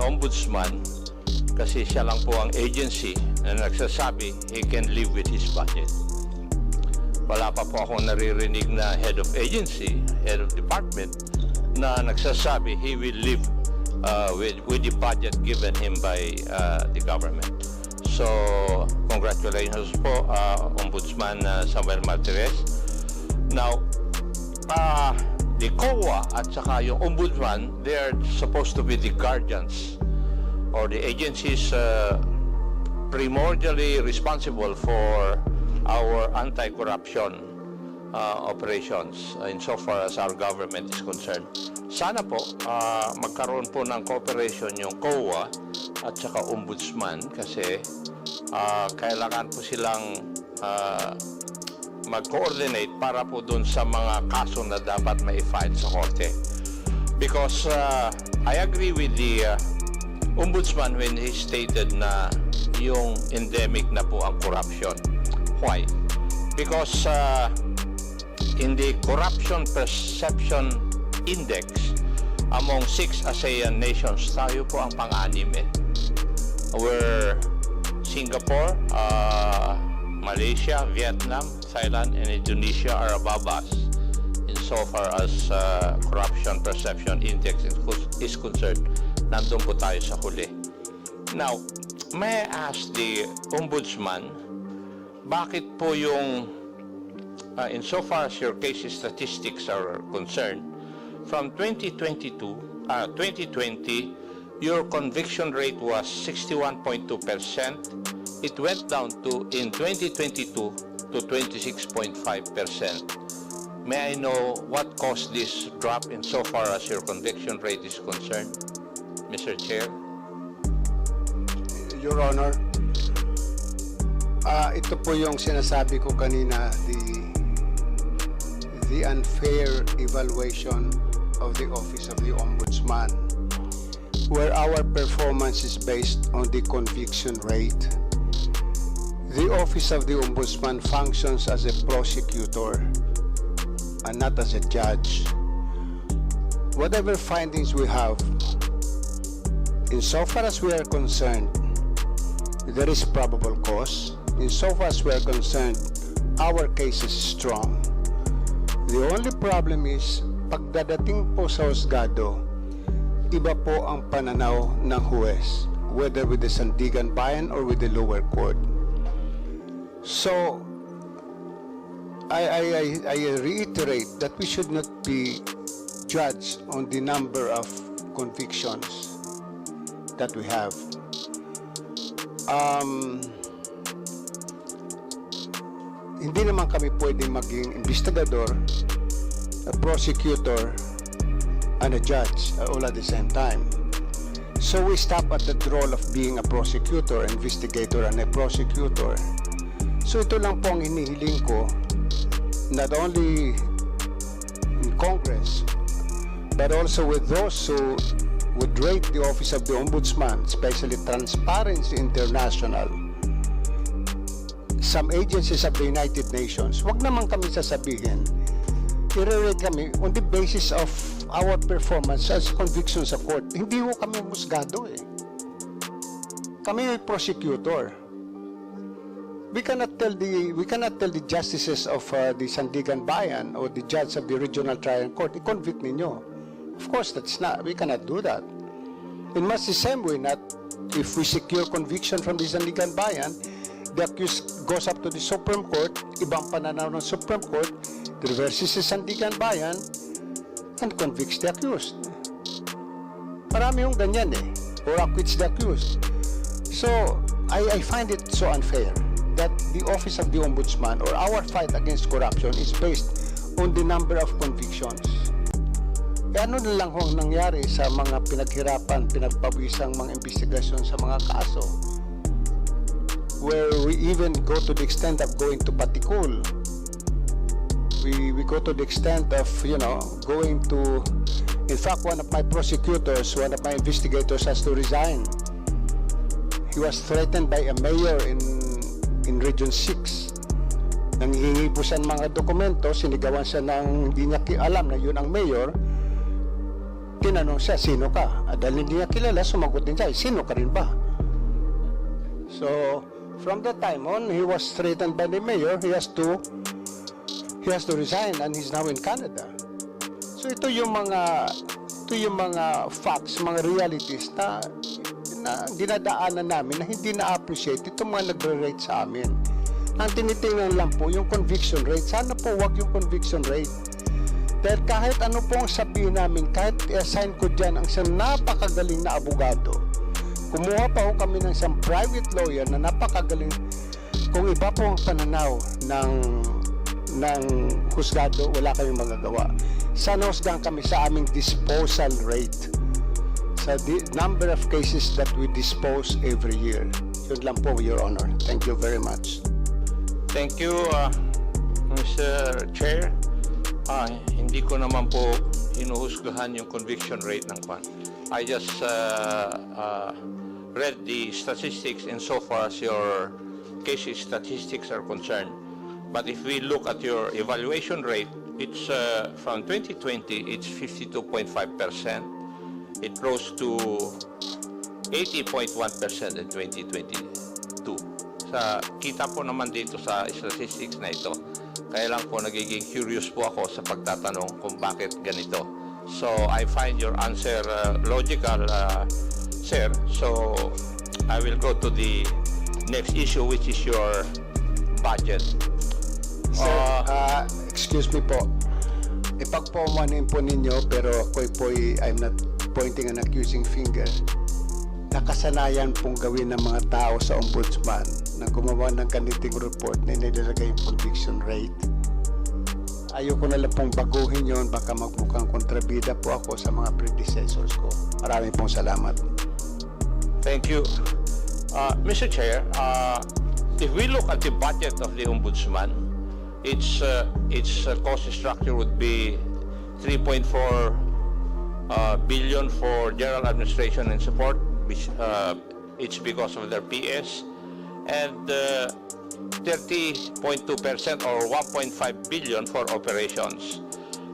Ombudsman kasi siya lang po ang agency na nagsasabi he can live with his budget. Wala pa po akong naririnig na head of agency, head of department na nagsasabi he will live with the budget given him by the government. So, congratulations po, Ombudsman Samuel Martires. Now, the COA at saka yung Ombudsman, they are supposed to be the guardians or the agencies primordially responsible for our anti-corruption operations insofar as our government is concerned. Sana po magkaroon po ng cooperation yung COA at saka Ombudsman kasi kailangan po silang mag-coordinate para po dun sa mga kaso na dapat ma-file sa korte. Because I agree with the Ombudsman when he stated na yung endemic na po ang corruption. Why? Because in the Corruption Perception Index among 6 ASEAN nations, tayo po ang pang-anim where Singapore, Malaysia, Vietnam, Thailand, and Indonesia are above us insofar as Corruption Perception Index is concerned. Nandun po tayo sa huli. Now, may I ask the Ombudsman, bakit po yung insofar as your case statistics are concerned, from 2020, your conviction rate was 61.2%. It went down to, in 2022, to 26.5%. May I know what caused this drop insofar as your conviction rate is concerned, Mr. Chair? Your Honor, ito po yung sinasabi ko kanina, the unfair evaluation of the Office of the Ombudsman, where our performance is based on the conviction rate. The Office of the Ombudsman functions as a prosecutor and not as a judge. Whatever findings we have, insofar as we are concerned, there is probable cause. Insofar as we are concerned, our case is strong. The only problem is, pagdadating po sa husgado, iba po ang pananaw ng huwes, whether with the Sandigan Bayan or with the lower court. So, I reiterate that we should not be judged on the number of convictions that we have. Hindi naman kami pwedeng maging investigador, a prosecutor, and a judge all at the same time. So we stop at the role of being a prosecutor, investigator, and a prosecutor. So ito lang po ang hinihiling ko, not only in Congress, but also with those who would rate the Office of the Ombudsman, especially Transparency International, some agencies of the United Nations. Wag naman kami sasabihin, i-rate kami on the basis of our performance as conviction sa court. Hindi ho kami musgado Kami ay prosecutor. We cannot tell the justices of the Sandigan Bayan or the judge of the Regional Trial Court, i-convict ninyo. Of course, we cannot do that. In much the same way, not if we secure conviction from the Sandigan Bayan, the accused goes up to the Supreme Court, ibang pananaw ng Supreme Court, reverses the Sandigan Bayan, and convicts the accused. Marami yung ganyan or acquits the accused. So, I find it so unfair that the Office of the Ombudsman or our fight against corruption is based on the number of convictions. Ano na lang hong nangyari sa mga pinaghirapan, pinagpawisang mga investigasyon sa mga kaso, where we even go to the extent of going to Patikul. We go to the extent of, going to, in fact, one of my prosecutors, one of my investigators has to resign. He was threatened by a mayor in Region 6. Nanghihingi po siya ng mga dokumento, sinigawan siya ng hindi niya alam na yun ang mayor. tinanong siya, sino ka? Dahil hindi niya kilala, sumagot din siya, sino ka rin ba? So, from that time on, he was threatened by the mayor. He has to resign, and he's now in Canada. So ito yung mga facts, mga realities na dinadaanan namin na hindi na-appreciate itong mga nagre-rate sa amin. Ang tinitingnan lang po yung conviction rate. Sana po wag yung conviction rate. Dahil kahit ano po ang sabihin namin, kahit i-assign ko dyan ang isang napakagaling na abogado, kumuha pa ho kami ng isang private lawyer na napakagaling, kung iba po ang pananaw ng husgado, wala kayong magagawa. Sana husgahan kami sa aming disposal rate, sa number of cases that we dispose every year. Yun lang po, Your Honor. Thank you very much. Thank you, Mr. Chair. Hindi ko naman po hinuhusgahan yung conviction rate ng kwan. I just read the statistics insofar as your case statistics are concerned. But if we look at your evaluation rate, it's from 2020, it's 52.5%. It rose to 80.1% in 2022. Kita po naman dito sa statistics na ito. Kaya lang po nagiging curious po ako sa pagtatanong kung bakit ganito. So I find your answer logical, sir. So I will go to the next issue, which is your budget. Sir, excuse me po. Ipagpaumanin po ninyo, pero I'm not pointing an accusing finger. Nakasanayan pong gawin ng mga tao sa Ombudsman na gumawa ng ganitong report na inilagay yung conviction rate. Ayoko na lang pong baguhin yon, baka magmukhang kontrabida po ako sa mga predecessors ko. Maraming pong salamat. Thank you. Mr. Chair, if we look at the budget of the Ombudsman, its cost structure would be 3.4 billion for general administration and support, which it's because of their PS, and 30.2% or 1.5 billion for operations.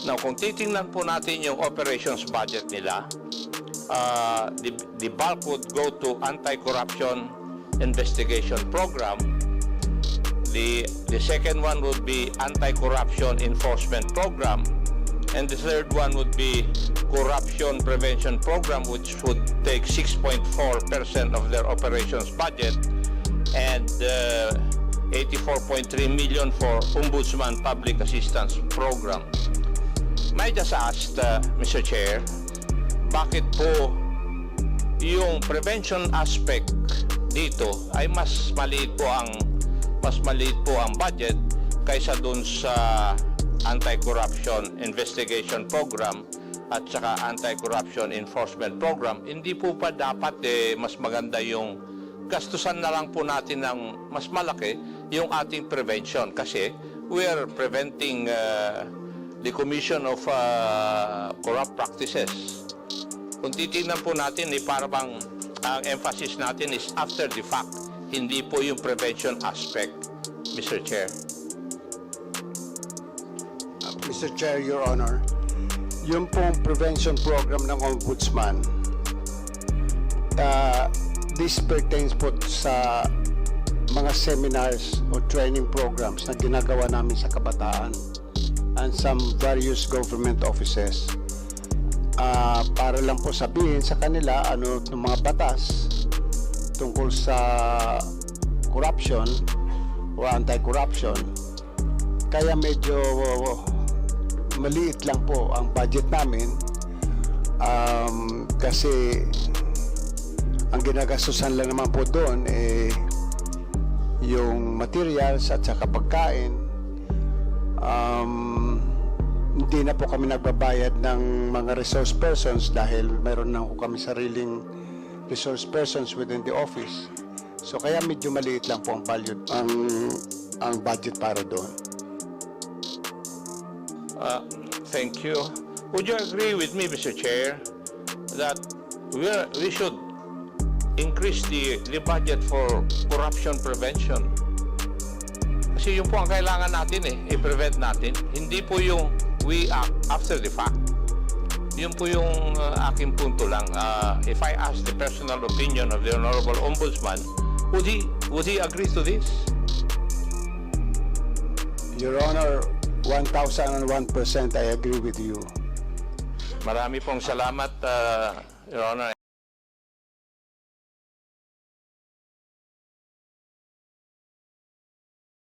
Now, kung titingnan po natin yung operations budget nila, the bulk would go to anti-corruption investigation program. The second one would be anti-corruption enforcement program, and the third one would be corruption prevention program, which would take 6.4% of their operations budget, and 84.3 million for Ombudsman Public Assistance Program. May I just ask, Mr. Chair, bakit po yung prevention aspect dito ay mas maliit po ang budget kaysa dun sa anti-corruption investigation program at saka anti-corruption enforcement program? Hindi po pa dapat mas maganda yung gastusan na lang po natin ng mas malaki yung ating prevention, kasi we are preventing the commission of corrupt practices. Kung titignan po natin, para bang ang emphasis natin is after the fact, hindi po yung prevention aspect, Mr. Chair. Mr. Chair, Your Honor, yung pong prevention program ng Ombudsman, this pertains po sa mga seminars o training programs na ginagawa namin sa kabataan and some various government offices, para lang po sabihin sa kanila ano ng mga batas tungkol sa corruption o anti-corruption. Kaya medyo maliit lang po ang budget namin, kasi ang ginagastusan lang naman po doon yung materials at saka pagkain. Hindi na po kami nagbabayad ng mga resource persons dahil mayroon na po kami sariling resource persons within the office. So kaya medyo maliit lang po ang budget para doon. Thank you. Would you agree with me, Mr. Chair, that we should increase the budget for corruption prevention? Kasi yun po ang kailangan natin i-prevent natin. Hindi po yung we act after the fact. Yun po yung aking punto lang. If I ask the personal opinion of the Honorable Ombudsman, would he agree to this? Your Honor, 1,001% I agree with you. Marami pong salamat, Your Honor.